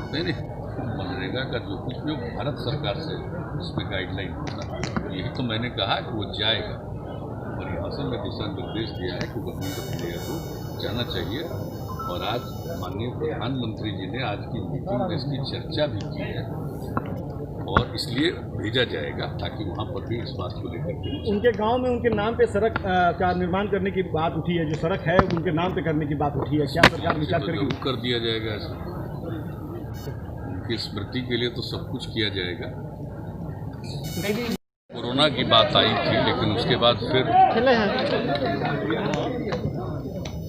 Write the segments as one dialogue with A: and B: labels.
A: नहीं, मनरेगा का जो कुछ भी भारत सरकार से उसमें गाइडलाइन होता है, यही तो मैंने कहा कि वो जाएगा और यहाँ से मैं दिशा निर्देश दिया है कि गवर्नमेंट ऑफ इंडिया को जाना चाहिए। और आज माननीय प्रधानमंत्री जी ने आज की मीटिंग में इसकी चर्चा भी की है और इसलिए भेजा जाएगा ताकि वहाँ पर भी इस बात को लेकर के
B: उनके गांव में उनके नाम पे सड़क का निर्माण करने की बात उठी है, जो सड़क है उनके नाम पे करने की बात उठी है, क्या सरकार विचार करेगी?
A: कर दिया जाएगा ऐसा, उनकी स्मृति के लिए तो सब कुछ किया जाएगा। कोरोना की बात आई थी लेकिन उसके बाद फिर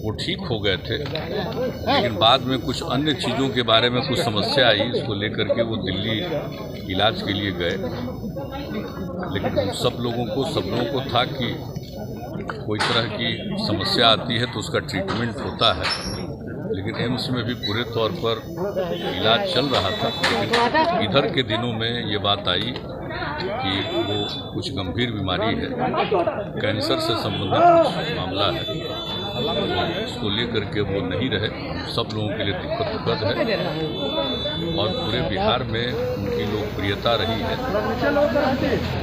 A: वो ठीक हो गए थे, लेकिन बाद में कुछ अन्य चीज़ों के बारे में कुछ समस्या आई, इसको लेकर के वो दिल्ली इलाज के लिए गए। लेकिन सब लोगों को था कि कोई तरह की समस्या आती है तो उसका ट्रीटमेंट होता है, लेकिन एम्स में भी पूरे तौर पर इलाज चल रहा था। लेकिन इधर के दिनों में ये बात आई कि वो कुछ गंभीर बीमारी है, कैंसर से संबंधित कुछ मामला है, उसको लेकर के वो नहीं रहे। सब लोगों के लिए दुखद है और पूरे बिहार में उनकी लोकप्रियता रही है।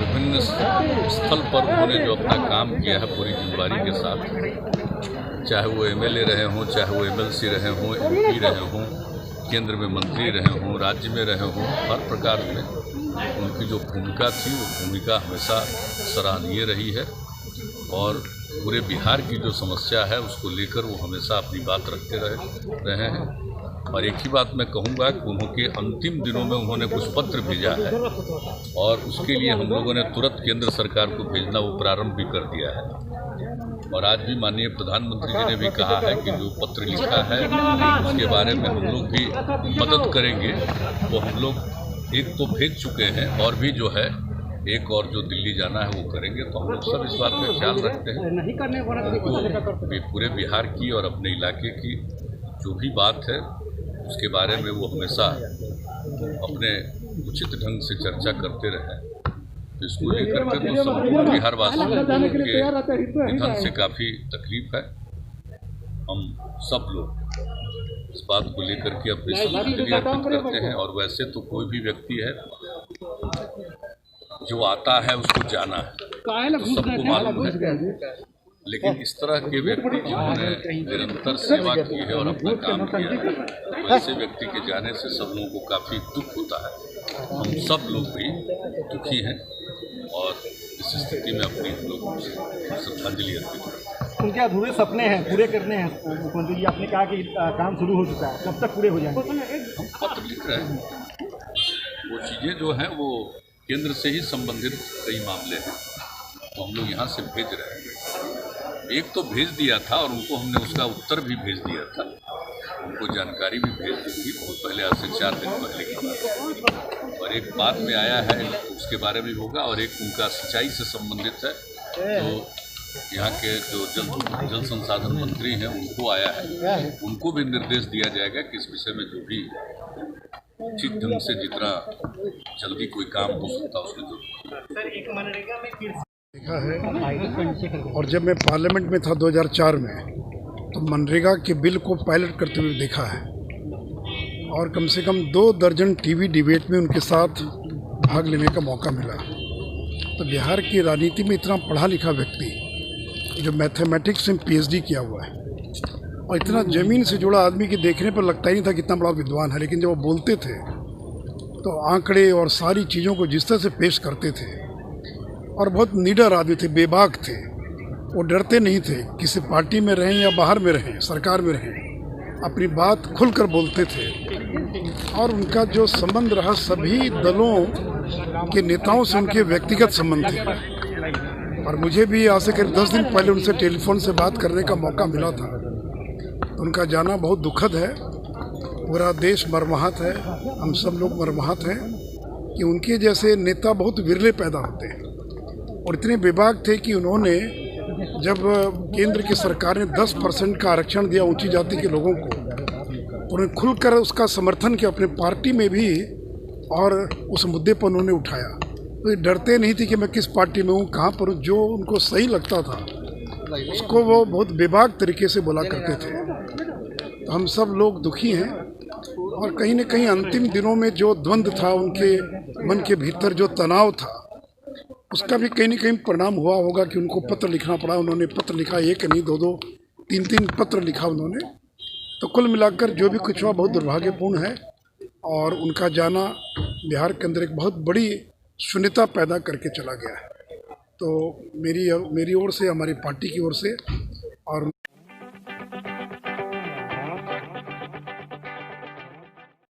A: विभिन्न स्थल पर उन्होंने जो अपना काम किया है पूरी जिम्मेदारी के साथ, चाहे वो एमएलए रहे हों, चाहे वो एमएलसी रहे हों, एमपी रहे हों, केंद्र में मंत्री रहे हों, राज्य में रहे हों, हर प्रकार में उनकी जो भूमिका थी वो भूमिका हमेशा सराहनीय रही है। और पूरे बिहार की जो समस्या है उसको लेकर वो हमेशा अपनी बात रखते रहे हैं। और एक ही बात मैं कहूँगा कि उनके अंतिम दिनों में उन्होंने कुछ पत्र भेजा है और उसके लिए हम लोगों ने तुरंत केंद्र सरकार को भेजना वो प्रारंभ भी कर दिया है। और आज भी माननीय प्रधानमंत्री जी ने भी कहा है कि जो पत्र लिखा है उसके बारे में हम लोग भी मदद करेंगे। तो हम लोग एक तो भेज चुके हैं और भी जो है एक और जो दिल्ली जाना है वो करेंगे। तो हम लोग सब इस बात का ख्याल रखते हैं। पूरे बिहार की और अपने इलाके की जो भी बात है उसके बारे में वो हमेशा अपने उचित ढंग से चर्चा करते रहे। तो इसको लेकर के तो सब बिहार वासियों के निधन से काफ़ी तकलीफ है। हम सब लोग इस बात को लेकर के अपनी श्रद्धांजलि अर्पित करते हैं। और वैसे तो कोई भी व्यक्ति है जो आता है उसको जाना है, तो सबको मालूम है, लेकिन इस तरह के व्यक्ति जिन्होंने निरंतर सेवा की है और अपना काम किया है, तो ऐसे व्यक्ति के जाने से सब लोगों को काफ़ी दुख होता है। हम सब लोग भी दुखी हैं और इस स्थिति में अपनी हम लोग श्रद्धांजलि अर्पित करते हैं।
B: उनके अधूरे सपने हैं, पूरे करने हैं मुख्यमंत्री जी। आपने कहा कि काम शुरू हो चुका है, कब तक पूरे हो जाएंगे?
A: हम पत्र लिख रहे हैं, वो चीज़ें जो हैं वो केंद्र से ही संबंधित कई मामले हैं, तो हम लोग यहाँ से भेज रहे हैं। एक तो भेज दिया था और उनको हमने उसका उत्तर भी भेज दिया था, उनको जानकारी भी भेज दी थी बहुत पहले, आज से 4 दिन पहले की बात। और एक बाद में आया है उसके बारे में होगा, और एक उनका सिंचाई से संबंधित है, तो यहाँ के जो जल संसाधन मंत्री हैं उनको आया है, उनको भी निर्देश दिया जाएगा कि इस विषय में जो भी उचित ढंग से जितना जल्दी कोई काम हो सकता है उसकी जरूरत
C: देखा है। और जब मैं पार्लियामेंट में था 2004 में, तो मनरेगा के बिल को पायलट करते हुए देखा है और कम से कम 2 दर्जन टीवी डिबेट में उनके साथ भाग लेने का मौका मिला। तो बिहार की राजनीति में इतना पढ़ा लिखा व्यक्ति जो मैथमेटिक्स में PhD किया हुआ है और इतना ज़मीन से जुड़ा आदमी की देखने पर लगता ही नहीं था कितना बड़ा विद्वान है, लेकिन जब वो बोलते थे तो आंकड़े और सारी चीज़ों को जिस तरह से पेश करते थे, और बहुत निडर आदमी थे, बेबाक थे। वो डरते नहीं थे, किसी पार्टी में रहें या बाहर में रहें, सरकार में रहें, अपनी बात खुलकर बोलते थे। और उनका जो संबंध रहा सभी दलों के नेताओं से उनके व्यक्तिगत संबंध थे। और मुझे भी आज से करीब 10 दिन पहले उनसे टेलीफोन से बात करने का मौका मिला था। उनका जाना बहुत दुखद है, पूरा देश मर्माहत है, हम सब लोग मर्माहत हैं कि उनके जैसे नेता बहुत विरले पैदा होते हैं। और इतने बेबाक थे कि उन्होंने जब केंद्र की सरकार ने 10% का आरक्षण दिया ऊंची जाति के लोगों को, उन्होंने खुलकर उसका समर्थन किया अपने पार्टी में भी, और उस मुद्दे पर उन्होंने उठाया। तो ये डरते नहीं थे कि मैं किस पार्टी में हूँ, कहाँ पर हूँ। जो उनको सही लगता था उसको वो बहुत बेबाक तरीके से बोला करते थे। तो हम सब लोग दुखी हैं और कहीं न कहीं अंतिम दिनों में जो द्वंद्व था, उनके मन के भीतर जो तनाव था, उसका भी कहीं न कहीं परिणाम हुआ होगा कि उनको पत्र लिखना पड़ा। उन्होंने पत्र लिखा, एक नहीं, दो, तीन पत्र लिखा उन्होंने। तो कुल मिलाकर जो भी कुछ हुआ बहुत दुर्भाग्यपूर्ण है और उनका जाना बिहार के अंदर एक बहुत बड़ी शून्यता पैदा करके चला गया है। तो मेरी ओर से, हमारी पार्टी की ओर से